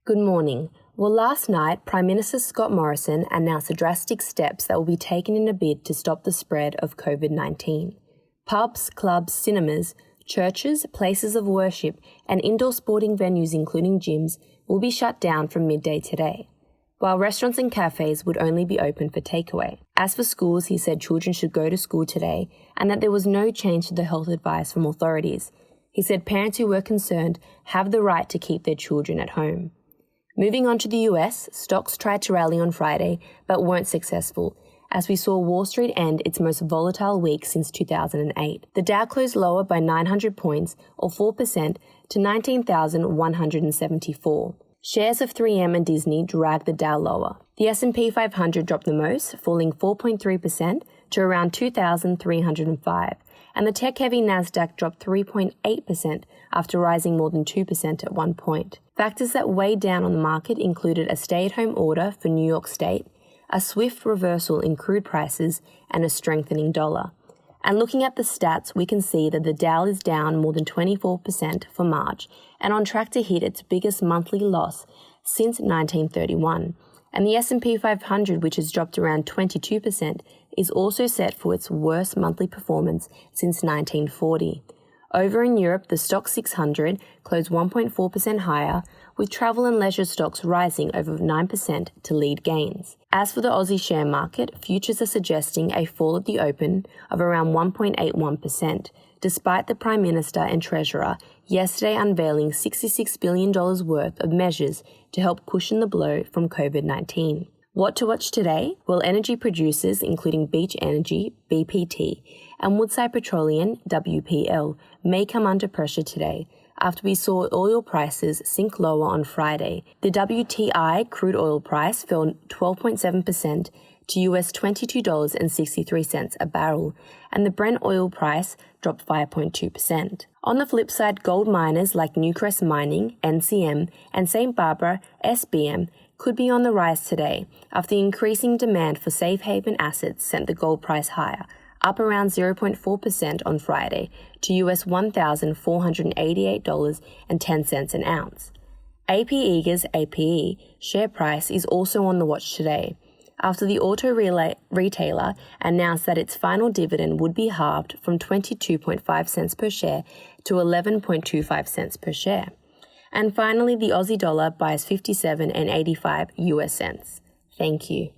Good morning. Well, last night, Prime Minister Scott Morrison announced the drastic steps that will be taken in a bid to stop the spread of COVID-19. Pubs, clubs, cinemas, churches, places of worship, and indoor sporting venues, including gyms, will be shut down from midday today, while restaurants and cafes would only be open for takeaway. As for schools, he said children should go to school today and that there was no change to the health advice from authorities. He said parents who were concerned have the right to keep their children at home. Moving on to the US, stocks tried to rally on Friday but weren't successful, as we saw Wall Street end its most volatile week since 2008. The Dow closed lower by 900 points, or 4%, to 19,174. Shares of 3M and Disney dragged the Dow lower. The S&P 500 dropped the most, falling 4.3% to around 2,305, and the tech-heavy Nasdaq dropped 3.8% after rising more than 2% at one point. Factors that weighed down on the market included a stay-at-home order for New York State, a swift reversal in crude prices, and a strengthening dollar. And looking at the stats, we can see that the Dow is down more than 24% for March and on track to hit its biggest monthly loss since 1931. And the S&P 500, which has dropped around 22%, is also set for its worst monthly performance since 1940. Over in Europe, the Stoxx 600 closed 1.4% higher, with travel and leisure stocks rising over 9% to lead gains. As for the Aussie share market, futures are suggesting a fall at the open of around 1.81%, despite the Prime Minister and Treasurer yesterday unveiling $66 billion worth of measures to help cushion the blow from COVID-19. What to watch today? Well, energy producers, including Beach Energy, BPT, and Woodside Petroleum, WPL, may come under pressure today after we saw oil prices sink lower on Friday. The WTI crude oil price fell 12.7% to US $22.63 a barrel, and the Brent oil price dropped 5.2%. On the flip side, gold miners like Newcrest Mining, NCM, and St. Barbara, SBM, could be on the rise today after the increasing demand for safe haven assets sent the gold price higher, up around 0.4% on Friday to US $1,488.10 an ounce. AP Eagers APE share price is also on the watch today after the auto retailer announced that its final dividend would be halved from 22.5 cents per share to 11.25 cents per share. And finally, the Aussie dollar buys 57.85 US cents. Thank you.